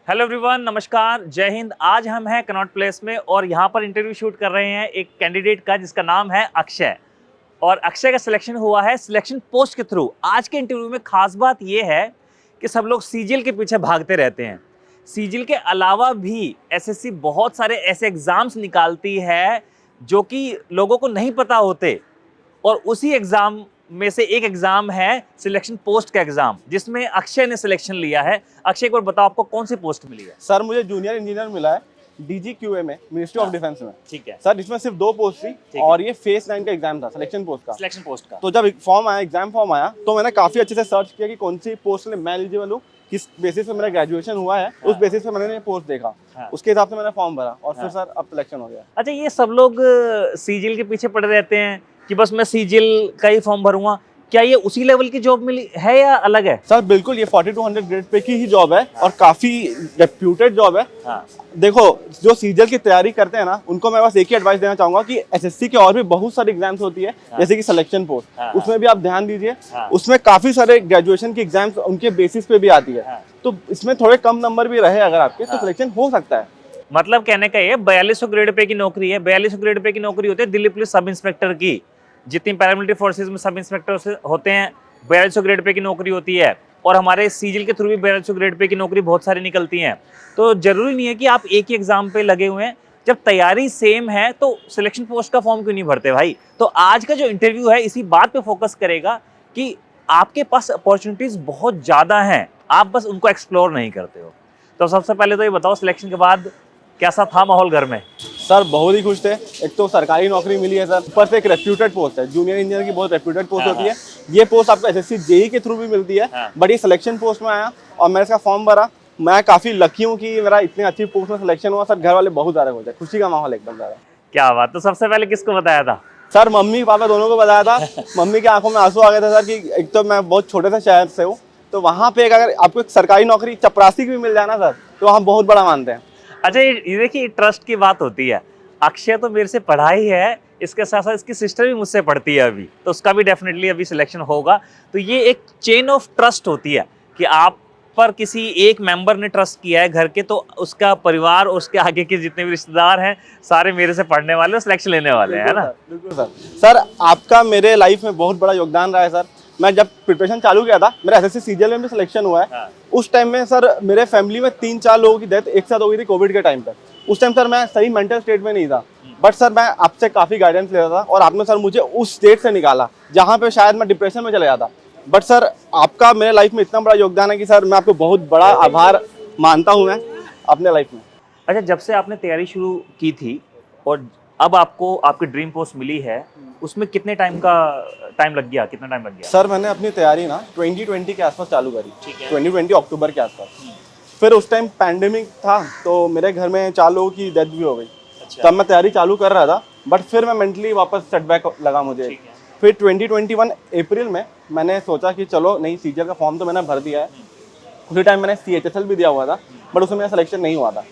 Hello everyone, नमस्कार, जय हिंद। आज हम हैं कनॉट प्लेस में और यहाँ पर इंटरव्यू शूट कर रहे हैं एक कैंडिडेट का जिसका नाम है अक्षय। और अक्षय का सिलेक्शन हुआ है सिलेक्शन पोस्ट के थ्रू। आज के इंटरव्यू में खास बात यह है कि सब लोग सीजीएल के पीछे भागते रहते हैं। सीजीएल के अलावा भी एसएससी बहुत सारे ऐसे एग्जाम्स निकालती है जो कि लोगों को नहीं पता होते, और उसी एग्जाम में से एक एग्जाम है सिलेक्शन पोस्ट का एग्जाम, जिसमें अक्षय ने सिलेक्शन लिया है। अक्षय, एक बार बताओ आपको कौन सी पोस्ट मिली है? सर मुझे जूनियर इंजीनियर मिला है डीजीक्यूए में, मिनिस्ट्री ऑफ डिफेंस में। ठीक है सर इसमें सिर्फ 2 पोस्ट थी और ये फेज 9 का एग्जाम था सिलेक्शन पोस्ट का। तो जब फॉर्म आया, एग्जाम फॉर्म आया, तो मैंने काफी अच्छे से सर्च किया कि कौन सी पोस्ट में मैं एलिजिबल हूँ, किस बेसिस पे मेरा ग्रेजुएशन हुआ है, उस बेसिस पे मैंने पोस्ट देखा, उसके हिसाब से मैंने फॉर्म भरा और फिर सर अब सिलेक्शन हो गया। अच्छा, ये सब लोग सीजीएल के पीछे पड़े रहते हैं कि बस मैं सीजीएल का ही फॉर्म भरूंगा। क्या ये उसी लेवल की जॉब मिली है या अलग है? सर बिल्कुल, ये 4200 ग्रेड पे की ही जॉब है और काफी रेप्यूटेड जॉब है। देखो, जो सीजीएल की तैयारी करते हैं ना, उनको मैं बस एक ही एडवाइस देना चाहूंगा कि एसएससी के और भी बहुत सारे एग्जाम्स होती है, जैसे कि सिलेक्शन पोस्ट, उसमें भी आप ध्यान दीजिए। उसमें काफी सारे ग्रेजुएशन की एग्जाम्स उनके बेसिस पे भी आती है, तो इसमें थोड़े कम नंबर भी रहे अगर आपके, तो सिलेक्शन हो सकता है। मतलब कहने का ये 4200 ग्रेड पे की नौकरी है। 4200 ग्रेड पे की नौकरी होती है दिल्ली पुलिस सब इंस्पेक्टर की। जितनी पैरामिलिट्री फोर्सेज में सब इंस्पेक्टर होते हैं, 4200 ग्रेड पे की नौकरी होती है। और हमारे सीजीएल के थ्रू भी 4200 ग्रेड पे की नौकरी बहुत सारी निकलती हैं। तो जरूरी नहीं है कि आप एक ही एग्जाम पे लगे हुए हैं। जब तैयारी सेम है तो सिलेक्शन पोस्ट का फॉर्म क्यों नहीं भरते भाई? तो आज का जो इंटरव्यू है इसी बात पे फोकस करेगा कि आपके पास अपॉर्चुनिटीज बहुत ज्यादा हैं, आप बस उनको एक्सप्लोर नहीं करते हो। तो सबसे पहले तो ये बताओ, सिलेक्शन के बाद कैसा था माहौल घर में? सर बहुत ही खुश थे। एक तो सरकारी नौकरी मिली है सर, ऊपर से एक रेप्यूटेड पोस्ट है। जूनियर इंजीनियर की बहुत रेप्यूटेड पोस्ट होती है। ये पोस्ट आपको एसएससी जेई के थ्रू भी मिलती है, बट ये सिलेक्शन पोस्ट में आया और मैंने इसका फॉर्म भरा। मैं काफी लकी हूँ कि मेरा इतनी अच्छी पोस्ट में सिलेक्शन हुआ। सर घर वाले बहुत ज्यादा खुश है, खुशी का माहौल एकदम ज्यादा। क्या बात। तो सबसे पहले किसको बताया था? सर मम्मी पापा दोनों को बताया था। मम्मी की आंखों में आंसू आ गए थे सर कि एक तो मैं बहुत छोटे से शहर से हूँ, तो वहाँ पे अगर आपको एक सरकारी नौकरी चपरासी की भी मिल जाए ना सर, तो वहाँ बहुत बड़ा मानते हैं। अच्छा, ये देखिए, ट्रस्ट की बात होती है। अक्षय तो मेरे से पढ़ा ही है, इसके साथ साथ इसकी सिस्टर भी मुझसे पढ़ती है अभी, तो उसका भी डेफिनेटली अभी सिलेक्शन होगा। तो ये एक चेन ऑफ ट्रस्ट होती है कि आप पर किसी एक मेंबर ने ट्रस्ट किया है घर के, तो उसका परिवार और उसके आगे के जितने भी रिश्तेदार हैं सारे मेरे से पढ़ने वाले और सिलेक्शन लेने वाले हैं, है ना? बिल्कुल सर। सर आपका मेरे लाइफ में बहुत बड़ा योगदान रहा है सर। मैं जब प्रिपरेशन चालू किया था, मेरा एसएससी सीजीएल में भी सिलेक्शन हुआ है। उस टाइम में सर मेरे फैमिली में 3-4 लोगों की डेथ एक साथ हो गई थी कोविड के टाइम पर। उस टाइम सर मैं सही मेंटल स्टेट में नहीं था, बट सर मैं आपसे काफ़ी गाइडेंस लेता था और आपने सर मुझे उस स्टेट से निकाला जहाँ पे शायद मैं डिप्रेशन में चला जाता। बट सर आपका मेरे लाइफ में इतना बड़ा योगदान है कि सर मैं आपको बहुत बड़ा आभार मानता हूँ मैं अपने लाइफ में। अच्छा, जब से आपने तैयारी शुरू की थी और अब आपको आपकी ड्रीम पोस्ट मिली है, उसमें कितने टाइम लग गया? कितना टाइम लग गया? सर मैंने अपनी तैयारी ना 2020 के आसपास चालू करी। ठीक है। 2020 अक्टूबर के आसपास। फिर उस टाइम पैंडेमिक था, तो मेरे घर में 4 लोगों की डेथ भी हो गई। तब मैं तैयारी चालू कर रहा था, बट फिर मैं मेंटली वापस सेटबैक लगा मुझे। फिर 2021 अप्रैल में मैंने सोचा कि चलो नहीं, सीजीएल का फॉर्म तो मैंने भर दिया है। उसी टाइम मैंने सीएचएसएल भी दिया हुआ था, बट उसमें मेरा सिलेक्शन नहीं हुआ था।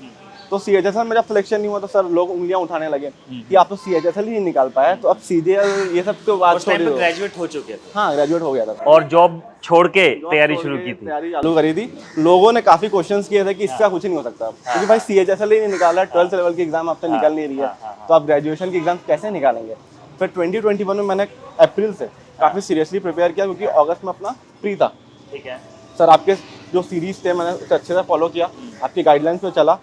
तो सीएचएसएल में जब सिलेक्शन नहीं हुआ तो सर लोग उंगलियां उठाने लगे कि आप तो सीएचएसएल ही नहीं निकाल पाए, तो अब सीजीएल ये सब तो बात छोड़ दो। ग्रेजुएट हो चुके थे? हाँ, ग्रेजुएट हो गया था और जॉब छोड़ के तैयारी शुरू की थी? तैयारी चालू करी थी। लोगों ने काफी क्वेश्चंस किए थे कि इसका कुछ नहीं हो सकता, क्योंकि भाई सीएचएसएल ही नहीं निकाला, 12th लेवल की एग्जाम आपसे निकल नहीं रही है, तो आप ग्रेजुएशन की एग्जाम कैसे निकालेंगे। फिर 2021 में मैंने अप्रैल से काफी सीरियसली प्रिपेयर किया, क्योंकि अगस्त में अपना प्री था। ठीक है सर, आपके जो सीरीज थे मैंने उसे अच्छे से फॉलो किया, आपकी गाइडलाइंस पे चला।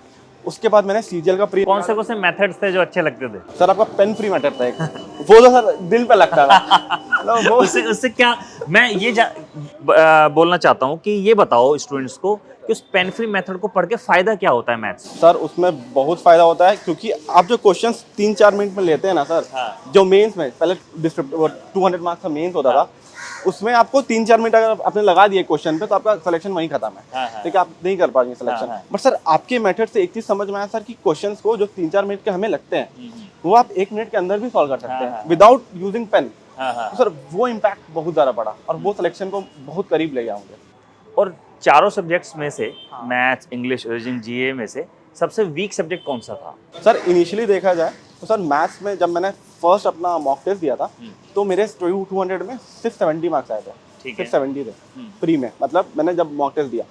उसके बाद मैंने सीजीएल का प्री। कौन से मेथड्स थे जो अच्छे लगते थे? सर आपका पेन फ्री मेथड था एक, वो तो सर दिल पे लगता था। वो उससे क्या मैं ये बोलना चाहता हूँ कि ये बताओ स्टूडेंट्स को कि उस पेन फ्री मेथड को पढ़ के फायदा क्या होता है मैथ्स? सर उसमें बहुत फायदा होता है, क्योंकि आप जो क्वेश्चंस 3-4 मिनट में लेते हैं ना सर, जो मेंस में पहले 200 मार्क्स का मेंस होता था, उसमें आपको 3-4 मिनट अगर आपने लगा दिए क्वेश्चन पे, तो आपका सिलेक्शन वहीं खत्म है। ठीक है, आप नहीं कर पाएंगे सिलेक्शन। बट सर आपके मेथड से एक चीज समझ में आया सर कि क्वेश्चंस को जो 3-4 मिनट के हमें लगते हैं, वो आप 1 मिनट के अंदर भी सॉल्व कर सकते हैं विदाउट यूजिंग पेन। तो सर वो इम्पैक्ट बहुत ज्यादा पड़ा और वो सिलेक्शन को बहुत करीब ले गया मुझे। और चारों सब्जेक्ट्स में से मैथ्स, इंग्लिश, रीजनिंग, जीए में से सबसे वीक सब्जेक्ट कौन सा था? सर इनिशियली देखा जाए तो सर मैथ्स में जब मैंने फर्स्ट अपना मॉक टेस्ट दिया था, तो मेरे 200 में 670 मार्क्स आए थे। 670 थे प्री में, मतलब मैंने जब मॉक टेस्ट दिया।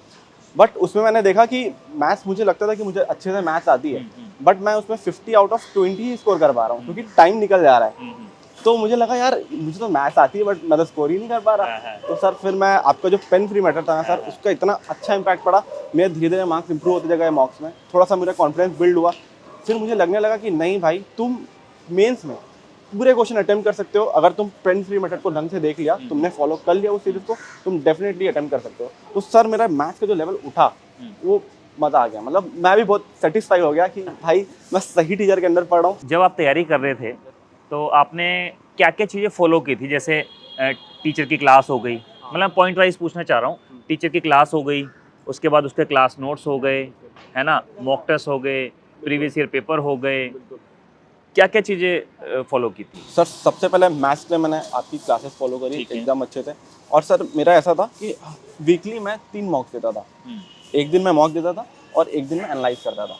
बट उसमें मैंने देखा कि मैथ्स मुझे लगता था कि मुझे अच्छे से मैथ्स आती है, बट मैं उसमें 50 आउट ऑफ 20 ही स्कोर कर पा रहा हूँ, क्योंकि टाइम निकल जा रहा है। तो मुझे लगा यार मुझे तो मैथ्स आती है, बट मैं तो स्कोर ही नहीं कर पा रहा। तो सर फिर मैं आपका जो पेन फ्री मेथड था ना सर, उसका इतना अच्छा इंपैक्ट पड़ा, मेरे धीरे धीरे मार्क्स इंप्रूव होते गए, मॉक्स में थोड़ा सा मेरा कॉन्फिडेंस बिल्ड हुआ। फिर मुझे लगने लगा कि नहीं भाई, तुम मेंस में पूरे क्वेश्चन अटेम्प्ट कर सकते हो। अगर तुम पेन फ्री मेथड को ढंग से देख लिया, तुमने फॉलो कर लिया उस सीरीज को, तुम डेफिनेटली अटेम्प्ट कर सकते हो। तो सर मेरा मैथ्स का जो लेवल उठा, वो मज़ा आ गया। मतलब मैं भी बहुत सेटिस्फाई हो गया कि भाई मैं सही टीचर के अंदर पढ़ रहा हूँ। जब आप तैयारी कर रहे थे तो आपने क्या क्या चीज़ें फॉलो की थी? जैसे टीचर की क्लास हो गई, मतलब पॉइंट वाइज पूछना चाह रहा हूँ। टीचर की क्लास हो गई, उसके बाद उसके क्लास नोट्स हो गए, है ना, मॉक टेस्ट हो गए, प्रीवियस ईयर पेपर हो गए, क्या क्या चीज़ें फॉलो की थी? सर सबसे पहले मैथ्स के लिए मैंने आपकी क्लासेस फॉलो करी, ठीक है। एकदम अच्छे थे। और सर मेरा ऐसा था कि वीकली मैं 3 मॉक्स देता था। एक दिन मैं मॉक देता था और एक दिन मैं एनालाइज करता था।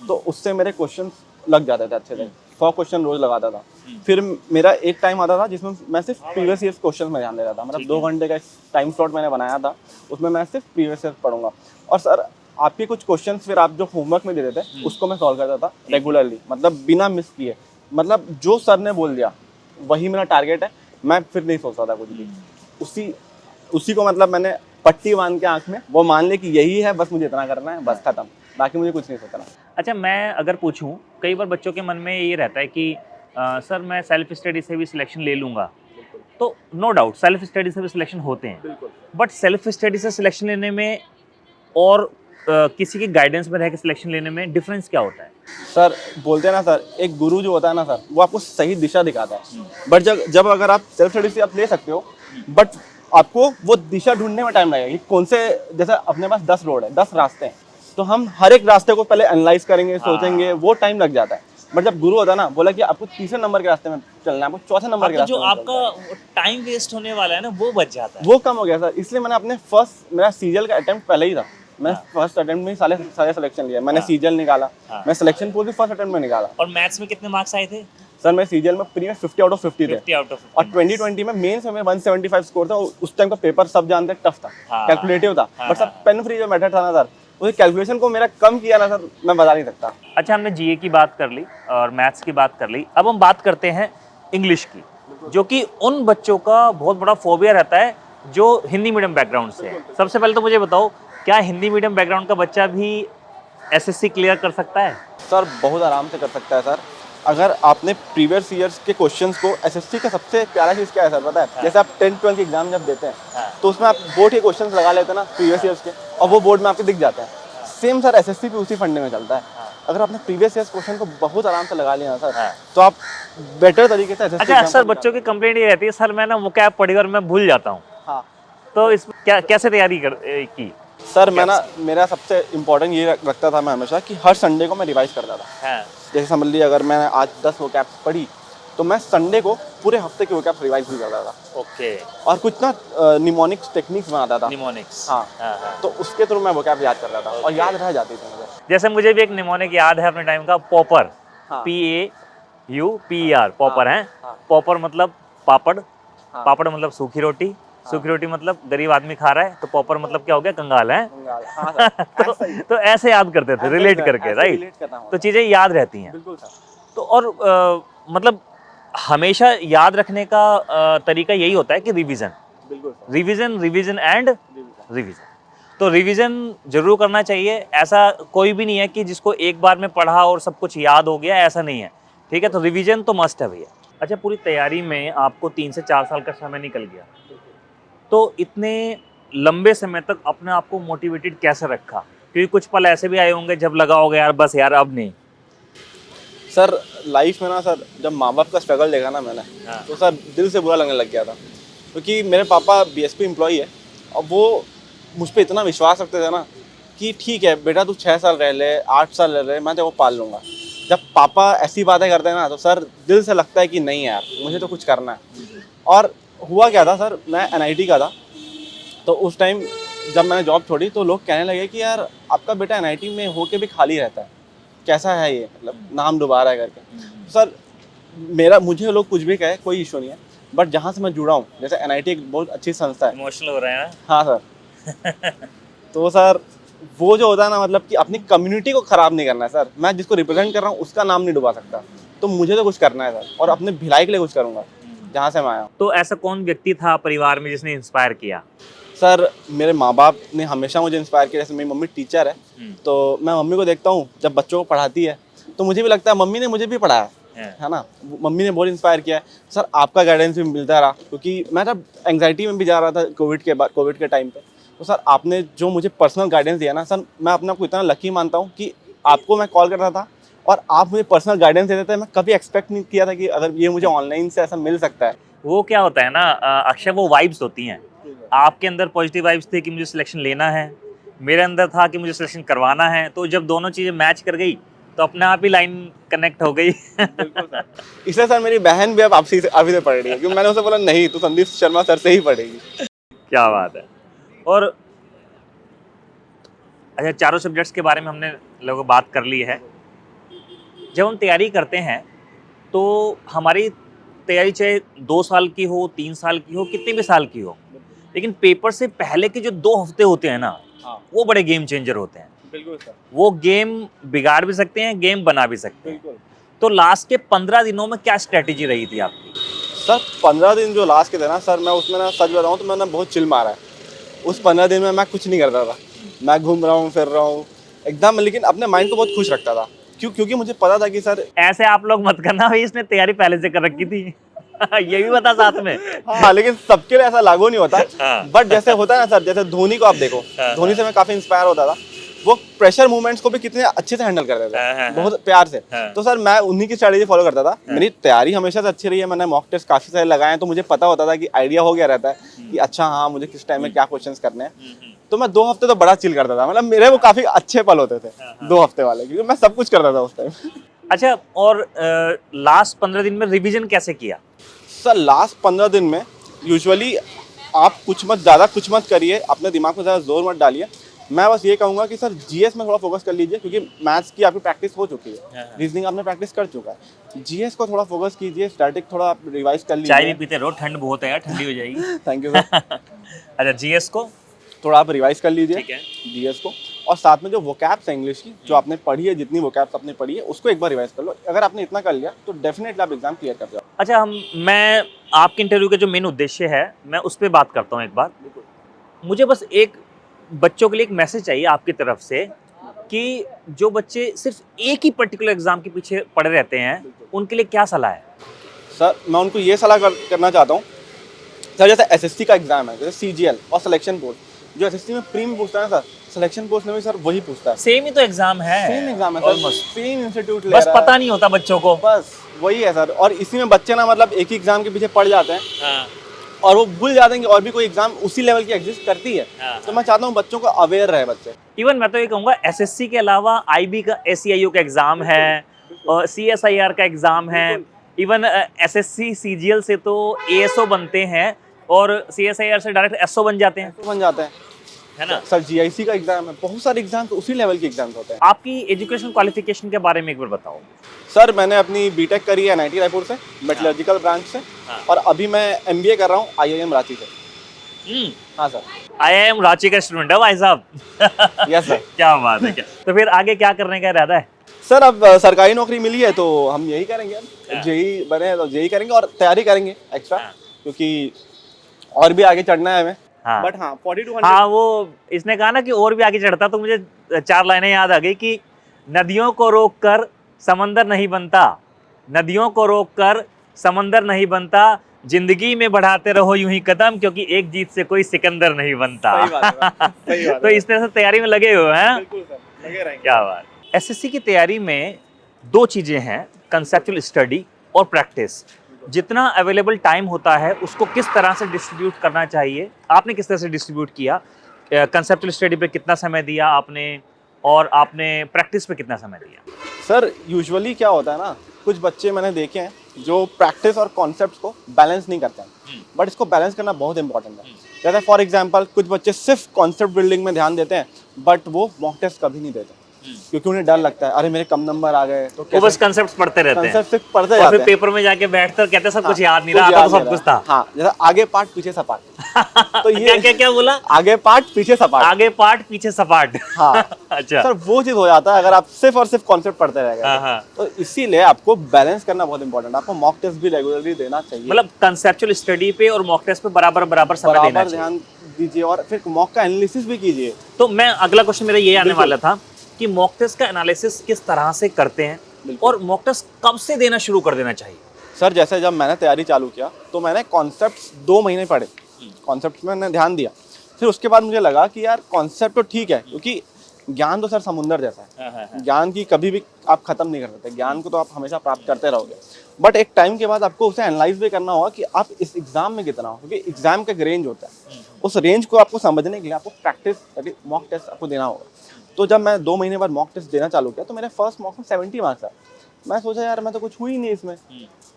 तो उससे मेरे क्वेश्चन लग जाते थे अच्छे से। 100 क्वेश्चन रोज लगाता था। फिर मेरा एक टाइम आता था जिसमें मैं सिर्फ प्रीवियस ईयर क्वेश्चन में ध्यान देता था। मतलब 2 घंटे का टाइम स्लॉट मैंने बनाया था, उसमें मैं सिर्फ प्रीवियस ईयर पढ़ूंगा। और सर आपके कुछ क्वेश्चन फिर आप जो होमवर्क में दे देते उसको मैं सॉल्व करता था रेगुलरली, मतलब बिना मिस किए। मतलब जो सर ने बोल दिया वही मेरा टारगेट है, मैं फिर नहीं सोचता था कुछ भी। उसी को मतलब मैंने पट्टी बांध के आंख में, वो मान ले कि यही है, बस मुझे इतना करना है, बस खत्म, बाकी मुझे कुछ नहीं सोचना। अच्छा, मैं अगर पूछूं, कई बार बच्चों के मन में ये रहता है कि सर मैं सेल्फ स्टडी से भी सिलेक्शन ले लूँगा। तो नो डाउट सेल्फ स्टडी से भी सिलेक्शन होते हैं, बट सेल्फ स्टडी से सिलेक्शन लेने में और किसी की गाइडेंस में रह के सिलेक्शन लेने में डिफरेंस क्या होता है? सर बोलते हैं ना सर, एक गुरु जो होता है ना सर, वो आपको सही दिशा दिखाता है। बट जब अगर आप सेल्फ स्टडी से आप ले सकते हो, बट आपको वो दिशा ढूंढने में टाइम लगेगा कि कौन से, जैसे अपने पास 10 रोड है, 10 रास्ते हैं, तो हम हर एक रास्ते को पहले एनालाइज करेंगे, सोचेंगे, वो टाइम लग जाता है। बट जब गुरु होता है ना, बोला कि आपको तीसरे नंबर के रास्ते में चलना है, आपको चौथे नंबर के तो रास्ते जो में चलना है। आपका टाइम वेस्ट होने वाला है ना, वो बच जाता है। वो कम हो गया सर, इसलिए मैंने अपने मेरा सीजल का अटेम्प्ट पहले ही था। मैं फर्स्ट अटेम्प्ट में ही सारे सिलेक्शन लिया। मैंने सीजल निकाला, मैं सिलेक्शन पूल भी फर्स्ट अटेम्प्ट में निकाला। और मैथ्स में कितने मार्क्स आए थे? सर मैं सीजल में प्री में 50 आउट ऑफ 50 थे। 50 आउट ऑफ और 2020 में मेंस में 175 स्कोर था। उस टाइम का पेपर सब जानते हैं टफ था, कैलकुलेटिव था। बट सर पेन फ्री जो मेथड था ना सर, उस कैलकुलेशन को मेरा कम किया ना सर, मैं बता नहीं सकता। अच्छा, हमने जीए की बात कर ली और मैथ्स की बात कर ली, अब हम बात करते हैं इंग्लिश की, जो कि उन बच्चों का बहुत बड़ा फोबिया रहता है जो हिंदी मीडियम बैकग्राउंड से है। सबसे पहले तो मुझे बताओ, क्या हिंदी मीडियम बैकग्राउंड का बच्चा भी एसएससी क्लियर कर सकता है? सर बहुत आराम से कर सकता है सर। अगर आपने प्रीवियस ईयर्स के क्वेश्चंस को, एसएससी का सबसे प्यारा चीज़ क्या है सर पता है? जैसे आप 10th-12th के एग्जाम जब देते हैं, तो उसमें आप बोर्ड के क्वेश्चंस लगा लेते हैं ना प्रीवियस ईयर्स के, और वो बोर्ड में आपके दिख जाते हैं। सेम सर एसएससी भी उसी फंडे में चलता है। अगर आपने प्रीवियस ईयर्स क्वेश्चन को बहुत आराम से लगा लिया सर, तो आप बेटर तरीके से अच्छा, अक्सर बच्चों की कंप्लेंट ये रहती है, सर मैं ना वोकैब पढ़ी और मैं भूल जाता हूँ। हाँ तो इस कैसे तैयारी की? सर मेरा सबसे इम्पोर्टेंट ये रखता था मैं हमेशा कि हर संडे को मैं रिवाइज करता था। जैसे समझ लीजिए अगर मैंने आज 10 वोकैब पढ़ी, तो मैं संडे को पूरे हफ्ते की वोकैब रिवाइज भी करता था। ओके। और कुछ ना निमोनिक्स टेक्निक्स बनाता था। निमोनिक्स, हाँ। तो उसके थ्रू मैं वोकैब याद करता था और याद रह जाती थी मुझे। जैसे मुझे भी एक निमोनिक याद है अपने टाइम का, पॉपर, PAUPER, पॉपर है। पॉपर मतलब पापड़, पापड़ मतलब सूखी रोटी, सूखी रोटी मतलब गरीब आदमी खा रहा है, तो पॉपर मतलब क्या हो गया, कंगाल है। तो ऐसे याद करते थे, रिलेट करके, राइट? तो चीजें याद रहती हैं। बिल्कुल सर। तो और मतलब हमेशा याद रखने का तरीका यही होता है कि revision, revision, revision and revision. तो रिवीजन जरूर करना चाहिए। ऐसा कोई भी नहीं है कि जिसको एक बार में पढ़ा और सब कुछ याद हो गया, ऐसा नहीं है। ठीक है, तो रिवीजन तो मस्ट है भैया। अच्छा, पूरी तैयारी में आपको 3 से 4 साल का समय निकल गया, तो इतने लंबे समय तक अपने आप को मोटिवेटेड कैसे रखा? क्योंकि कुछ पल ऐसे भी आए होंगे जब लगा होगा यार बस यार अब नहीं। सर लाइफ में ना सर, जब माँ बाप का स्ट्रगल देखा ना मैंने, तो सर दिल से बुरा लगने लग गया था। क्योंकि मेरे पापा बीएसपी एम्प्लॉई है और वो मुझ पर इतना विश्वास रखते थे ना कि ठीक है बेटा तू 6 साल रह ले, 8 साल रह ले, मैं तेरे को पाल लूँगा। जब पापा ऐसी बातें करते हैं ना, तो सर दिल से लगता है कि नहीं यार मुझे तो कुछ करना है। और हुआ क्या था सर, मैं एनआईटी का था, तो उस टाइम जब मैंने जॉब छोड़ी तो लोग कहने लगे कि यार आपका बेटा एनआईटी में होके भी खाली रहता है, कैसा है ये, मतलब नाम डुबा रहा है करके। सर मुझे लोग कुछ भी कहे कोई इशू नहीं है, बट जहाँ से मैं जुड़ा हूँ, जैसे एनआईटी एक बहुत अच्छी संस्था है। इमोशनल हो रहे हैं। हाँ सर। तो सर वो जो होता है ना, मतलब कि अपनी कम्युनिटी को खराब नहीं करना है सर। मैं जिसको रिप्रेजेंट कर रहा हूँ उसका नाम नहीं डुबा सकता, तो मुझे तो कुछ करना है सर, और अपने भिलाई के लिए कुछ करूँगा जहाँ से मैं आया हूँ। तो ऐसा कौन व्यक्ति था परिवार में जिसने इंस्पायर किया? सर मेरे माँ बाप ने हमेशा मुझे इंस्पायर किया। जैसे मेरी मम्मी टीचर है, तो मैं मम्मी को देखता हूँ जब बच्चों को पढ़ाती है, तो मुझे भी लगता है मम्मी ने मुझे भी पढ़ाया है ना। मम्मी ने बहुत इंस्पायर किया है सर। आपका गाइडेंस भी मिलता रहा, क्योंकि मैं जब एंग्जाइटी में भी जा रहा था कोविड के टाइम पे, तो सर आपने जो मुझे पर्सनल गाइडेंस दिया ना सर, मैं अपने आप को इतना लकी मानता हूँ कि आपको मैं कॉल करता था और आप मुझे पर्सनल गाइडेंस देते थे। मैं कभी एक्सपेक्ट नहीं किया था कि अगर ये मुझे ऑनलाइन से ऐसा मिल सकता है। वो क्या होता है ना अक्षय, वो वाइब्स होती हैं। आपके अंदर पॉजिटिव वाइब्स थे कि मुझे सिलेक्शन लेना है, मेरे अंदर था कि मुझे सिलेक्शन करवाना है, तो जब दोनों चीज़ें मैच कर गई तो अपने आप ही लाइन कनेक्ट हो गई। इसलिए सर मेरी बहन भी अब आपसे अभी से पढ़ रही है, क्योंकि मैंने उसे बोला नहीं, तू संदीप शर्मा सर से ही पढ़ेगी। क्या बात है। और अच्छा, चारों सब्जेक्ट्स के बारे में हमने लोगों बात कर ली है। जब हम तैयारी करते हैं तो हमारी तैयारी चाहे 2 साल की हो, 3 साल की हो, कितने भी साल की हो, लेकिन पेपर से पहले के जो 2 हफ्ते होते हैं ना, वो बड़े गेम चेंजर होते हैं। बिल्कुल सर, वो गेम बिगाड़ भी सकते हैं, गेम बना भी सकते हैं। बिल्कुल। तो लास्ट के 15 दिनों में क्या स्ट्रेटेजी रही थी आपकी? सर 15 दिन जो लास्ट के थे ना सर, मैं उसमें ना सच बताऊँ तो मैंने बहुत चिल मारा है। उस 15 दिन में मैं कुछ नहीं करता था, मैं घूम रहा हूँ, फिर रहा हूँ एकदम, लेकिन अपने माइंड को बहुत खुश रखता था। क्योंकि मुझे पता था कि सर ऐसे आप लोग मत करना भाई, इसने तैयारी पहले से कर रखी थी। ये भी बता साथ में। हाँ, लेकिन सबके लिए ऐसा लागू नहीं होता। हाँ। बट जैसे होता है ना सर, जैसे धोनी को आप देखो, धोनी से मैं काफी इंस्पायर होता था। वो प्रेशर मूवमेंट्स को भी कितने अच्छे से हैंडल करते थे, बहुत प्यार से। तो सर मैं उन्हीं की स्ट्रेटेजी फॉलो करता था। मेरी तैयारी हमेशा से अच्छी रही है, मैंने मॉक टेस्ट काफी सारे लगाए हैं, तो मुझे पता होता था कि आइडिया हो गया रहता है कि अच्छा हाँ, मुझे किस टाइम में क्या क्वेश्चंस करने हैं। तो मैं 2 हफ्ते तो बड़ा चिल करता था, मतलब मेरे वो काफी अच्छे पल होते थे 2 हफ्ते वाले, क्योंकि मैं सब कुछ करता था उस टाइम। अच्छा, और लास्ट 15 दिन में रिवीजन कैसे किया? सर लास्ट 15 दिन में यूजुअली आप ज़्यादा कुछ मत करिए, अपने दिमाग में ज़्यादा जोर मत डालिए। मैं बस ये कहूँगा कि सर जीएस में थोड़ा फोकस कर लीजिए, क्योंकि मैथ्स की आपकी प्रैक्टिस हो चुकी है, रीजनिंग आपने प्रैक्टिस कर चुका है। जीएस को थोड़ा फोकस कीजिए, स्टैटिक थोड़ा आप रिवाइज कर लीजिए। चाय भी पीते रहो, ठंड बहुत है यार, ठंडी हो जाएगी। Thank you sir. अच्छा, जीएस को थोड़ा आप रिवाइज कर लीजिए, ठीक है। जीएस को, और साथ में जो वोकैब्स है इंग्लिश की, जो आपने पढ़ी है, जितनी वोकैब्स आपने पढ़ी है, उसको एक बार रिवाइज कर लो। अगर आपने इतना कर लिया तो डेफिनेटली आप एग्जाम क्लियर कर जाओ। अच्छा, मैं आपके इंटरव्यू का जो मेन उद्देश्य है, मैं उस पर बात करता हूँ एक बार। मुझे बस एक बच्चों के लिए एक मैसेज चाहिए आपकी तरफ से कि जो बच्चे सिर्फ एक ही पर्टिकुलर एग्जाम के पीछे पड़े रहते हैं, उनके लिए क्या सलाह है? सर मैं उनको ये सलाह करना चाहता हूँ सर, जैसे एसएससी का एग्जाम है, जैसे सीजीएल और सिलेक्शन पोस्ट, जो एसएससी में प्री में पूछता है सर, सिलेक्शन पोस्ट में भी सर वही पूछता है। सेम ही तो एग्जाम है, सेम एग्जाम है सर, सेम इंस्टीट्यूट ले बस रहा है, पता नहीं होता बच्चों को। बस वही है सर। और इसी में बच्चे ना मतलब एक ही एग्जाम के पीछे पड़ जाते हैं, हाँ। और वो भूल जाते हैं कि और भी कोई एग्जाम उसी लेवल की एग्जिस्ट करती है। तो मैं चाहता हूँ बच्चों को अवेयर रहे बच्चे। इवन मैं तो ये कहूँगा एसएससी के अलावा आईबी का, एससीआईओ का एग्जाम है, और सीएसआईआर का एग्जाम है। इवन एसएससी सीजीएल से तो एएसओ बनते हैं और सीएसआईआर से डायरेक्ट एसओ बन जाते हैं, तो बन जाते हैं, है ना। सर जीआईसी का एग्जाम है, बहुत सारे एग्जाम तो उसी लेवल के एग्जाम्स होते हैं। आपकी एजुकेशन क्वालिफिकेशन के बारे में एक बार बताओ। सर मैंने अपनी बीटेक करी है एनआईटी रायपुर से, मेटलर्जिकल ब्रांच से, और अभी मैं एमबीए कर रहा हूँ आईआईएम रांची से। हाँ सर, आईआईएम रांची का स्टूडेंट है भाई साहब। Yes sir. क्या बात है। क्या तो फिर आगे क्या करने का इरादा है? सर अब सरकारी नौकरी मिली है तो हम यही करेंगे, जेई बने हैं तो जेई करेंगे और तैयारी करेंगे एक्स्ट्रा, क्योंकि और भी आगे चढ़ना है हमें। हाँ। बट हाँ 40 to 100। हाँ, वो इसने कहा ना कि और भी आगे चढ़ता, तो मुझे 4 लाइनें याद आ गई कि नदियों को रोककर समंदर नहीं बनता, नदियों को रोककर समंदर नहीं बनता, जिंदगी में बढ़ाते रहो यूं ही कदम, क्योंकि एक जीत से कोई सिकंदर नहीं बनता। सही बात है, सही बात तो है। इस तरह से तैयारी में लगे हुए हैं। बिल्कुल सर, लगे रहेंगे। क्या बात। एसएससी की तैयारी में 2 चीजें हैं, कंसेप्चुअल स्टडी और प्रैक्टिस। जितना अवेलेबल टाइम होता है उसको किस तरह से डिस्ट्रीब्यूट करना चाहिए, आपने किस तरह से डिस्ट्रीब्यूट किया? कंसेप्चुअल स्टडी पे कितना समय दिया आपने, और आपने प्रैक्टिस पे कितना समय दिया? सर यूजुअली क्या होता है ना, कुछ बच्चे मैंने देखे हैं जो प्रैक्टिस और कॉन्सेप्ट्स को बैलेंस नहीं करते हैं, बट इसको बैलेंस करना बहुत इंपॉर्टेंट है। जैसे फॉर एग्जांपल कुछ बच्चे सिर्फ कॉन्सेप्ट बिल्डिंग में ध्यान देते हैं, बट वो मॉक टेस्ट कभी नहीं देते। क्योंकि उन्हें डर लगता है, अरे मेरे कम नंबर आ गए तो वो बस कंसेप्ट्स पढ़ते रहते हैं कंसेप्ट सिर्फ पढ़ते और जाते फिर हैं। पेपर में जाके बैठते और कहते हैं सब कुछ याद नहीं कुछ रहा, आता याद तो नहीं सब कुछ रहा। था। हाँ, जैसा आगे पाठ पीछे सपाट। तो ये क्या क्या क्या बोला? आगे पाठ पीछे सपाट। आगे पाठ पीछे सपाट। हाँ अच्छा। सर, वो चीज हो जाता है अगर आप सिर्फ और सिर्फ कॉन्सेप्ट पढ़ते रह हाँ, गए। हाँ। तो इसीलिए आपको बैलेंस करना बहुत इंपॉर्टेंट है। आपको मॉक टेस्ट भी रेगुलरली देना चाहिए, मतलब कंसेप्चुअल स्टडी पे और मॉक टेस्ट पे बराबर बराबर समय देना बराबर चाहिए। ध्यान दीजिए और फिर मॉक का एनालिसिस भी कीजिए। तो मैं अगला क्वेश्चन मेरा ये आने बिल्कुल। वाला था कि मॉक टेस्ट का एनालिसिस किस तरह से करते हैं बिल्कुल। और मॉक टेस्ट कब से देना शुरू कर देना चाहिए? सर जैसे जब मैंने तैयारी चालू किया तो मैंने कॉन्सेप्ट्स 2 महीने पढ़े, कॉन्सेप्ट्स में मैंने ध्यान दिया। फिर उसके बाद मुझे लगा कि यार कॉन्सेप्ट तो ठीक है, क्योंकि ज्ञान तो सर समुंदर जैसा है, ज्ञान की कभी भी आप खत्म नहीं कर सकते, ज्ञान को तो आप हमेशा प्राप्त करते रहोगे। बट एक टाइम के बाद आपको उसे एनालाइज भी करना होगा कि आप इस एग्जाम में कितना हो, क्योंकि एग्जाम का एक रेंज होता है। उस रेंज को आपको समझने के लिए आपको प्रैक्टिस मॉक टेस्ट आपको देना होगा। तो जब मैं 2 महीने बाद मॉक टेस्ट देना चालू किया तो मेरे फर्स्ट मॉक में 70 मार्क्स आए। मैं सोचा यार मैं तो कुछ हुई नहीं इसमें।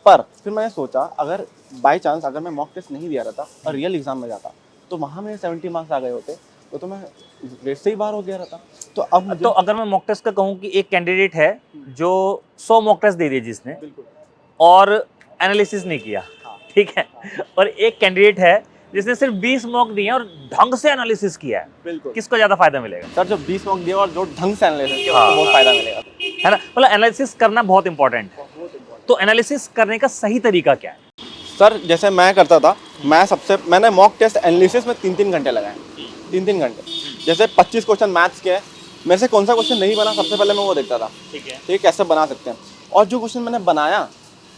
पर फिर मैंने सोचा अगर बाय चांस अगर मैं मॉक टेस्ट नहीं दिया रहता और रियल एग्जाम में जाता तो वहाँ मेरे 70 मार्क्स आ गए होते तो मैं ग्रेड से ही बाहर हो गया रहता। तो अब मुझे तो अगर मैं मॉक टेस्ट का कहूँ कि एक कैंडिडेट है जो 100 मॉक टेस्ट दे दिए जिसने बिल्कुल और एनालिसिस नहीं किया, ठीक है, और एक कैंडिडेट है जिसने सिर्फ 20 मॉक दिए और ढंग से एनालिसिस किया है, बिल्कुल किसको ज्यादा फायदा मिलेगा? सर, जो 20 मॉक दिया और जो ढंग से एनालिसिस किया हाँ, उसको बहुत फायदा मिलेगा। है ना? मतलब एनालिसिस करना बहुत इंपॉर्टेंट है। तो एनालिसिस करने का सही तरीका क्या है? सर जैसे मैं करता था, मैंने मॉक टेस्ट एनालिसिस में 3-3 घंटे लगाए, 3-3 घंटे। जैसे 25 क्वेश्चन मैथ्स के, मेरे से कौन सा क्वेश्चन नहीं बना सबसे पहले मैं वो देखता था, ठीक है, ठीक कैसे बना सकते हैं, और जो क्वेश्चन मैंने बनाया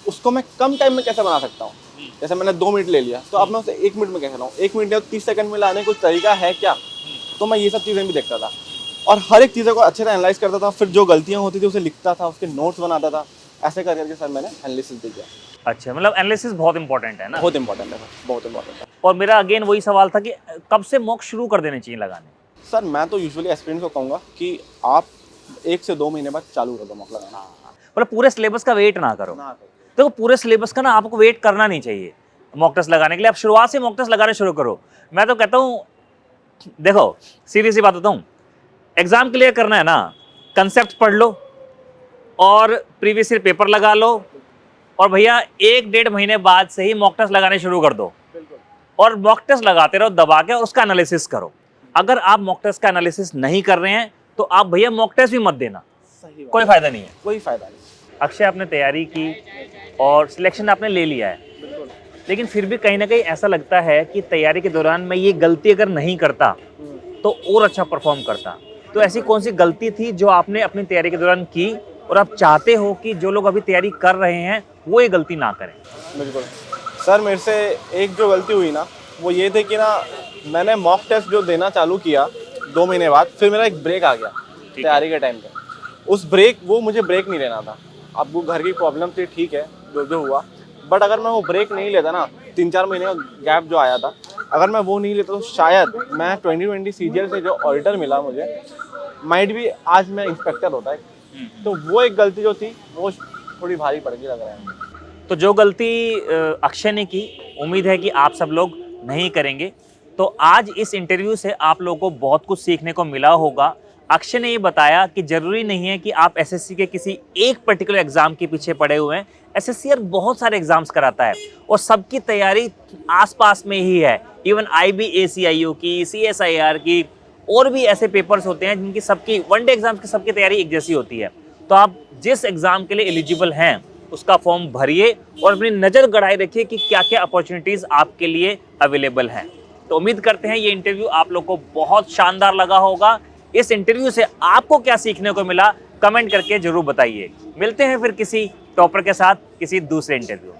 उसको मैं कम टाइम में कैसे बना सकता हूँ। जैसे मैंने 2 मिनट ले लिया तो अब मैं उसे 1 मिनट में कैसे लाऊं, 1 मिनट या 30 सेकंड में लाने कुछ तरीका है क्या। तो मैं ये सब चीज़ें भी देखता था और हर एक चीज़ों को अच्छे से एनालाइज करता था। फिर जो गलतियाँ होती थी उसे लिखता था, उसके नोट्स बनाता था। ऐसे कर करके सर मैंने एनालिसिस भी किया। अच्छा, मतलब एनालिसिस बहुत इंपॉर्टेंट है ना? बहुत इंपॉर्टेंट है सर, बहुत इंपॉर्टेंट है। और मेरा अगेन वही सवाल था कि कब से मॉक शुरू कर देने चाहिए लगाने? सर मैं तो यूजुअली एस्पिरेंट्स को कहूँगा कि आप 1 से 2 महीने बाद चालू कर दो मॉक लगाना। मतलब पूरे सिलेबस का वेट ना करो। ना देखो पूरे सिलेबस का ना आपको वेट करना नहीं चाहिए मॉक टेस्ट लगाने के लिए। आप शुरुआत से मॉक टेस्ट लगाने शुरू करो। मैं तो कहता हूँ, देखो सीधी सी बात होता हूँ, एग्जाम क्लियर करना है ना, कंसेप्ट पढ़ लो और प्रीवियस ईयर पेपर लगा लो और भैया 1-1.5 महीने बाद से ही मॉक टेस्ट लगाने शुरू कर दो और मॉक टेस्ट लगाते रहो दबा के और उसका एनालिसिस करो। अगर आप मॉक टेस्ट का एनालिसिस नहीं कर रहे हैं तो आप भैया मॉक टेस्ट भी मत देना, सही बात, कोई फायदा नहीं है। कोई फायदा नहीं। अक्षय, आपने तैयारी की और सिलेक्शन आपने ले लिया है, लेकिन फिर भी कहीं ना कहीं ऐसा लगता है कि तैयारी के दौरान मैं ये गलती अगर नहीं करता तो और अच्छा परफॉर्म करता। तो ऐसी कौन सी गलती थी जो आपने अपनी तैयारी के दौरान की और आप चाहते हो कि जो लोग अभी तैयारी कर रहे हैं वो ये गलती ना करें? बिल्कुल सर, मेरे से एक जो गलती हुई ना वो ये थी कि ना मैंने मॉक टेस्ट जो देना चालू किया 2 महीने बाद, फिर मेरा एक ब्रेक आ गया तैयारी के टाइम पे। वो मुझे ब्रेक नहीं लेना था। अब वो घर की प्रॉब्लम थी, ठीक है, जो हुआ, बट अगर मैं वो ब्रेक नहीं लेता ना, 3-4 महीने का गैप जो आया था, अगर मैं वो नहीं लेता तो शायद मैं 2020 CGL से जो ऑडिटर मिला मुझे, माइट भी आज मैं इंस्पेक्टर होता है। तो वो एक गलती जो थी वो थोड़ी भारी पड़ गई लग रहा है। तो जो गलती अक्षय ने की, उम्मीद है कि आप सब लोग नहीं करेंगे। तो आज इस इंटरव्यू से आप लोगों को बहुत कुछ सीखने को मिला होगा। अक्षय ने ये बताया कि जरूरी नहीं है कि आप एसएससी के किसी एक पर्टिकुलर एग्जाम के पीछे पड़े हुए हैं। एसएससी बहुत सारे एग्जाम्स कराता है और सबकी तैयारी आसपास में ही है। इवन IBACIO की, CSIR की और भी ऐसे पेपर्स होते हैं जिनकी सबकी वनडे एग्जाम्स की सबकी तैयारी एक जैसी होती है। तो आप जिस एग्जाम के लिए एलिजिबल हैं उसका फॉर्म भरिए और अपनी नज़र गड़ाए रखिए कि क्या क्या अपॉर्चुनिटीज़ आपके लिए अवेलेबल हैं। तो उम्मीद करते हैं ये इंटरव्यू आप लोग को बहुत शानदार लगा होगा। इस इंटरव्यू से आपको क्या सीखने को मिला कमेंट करके जरूर बताइए। मिलते हैं फिर किसी टॉपर के साथ किसी दूसरे इंटरव्यू में।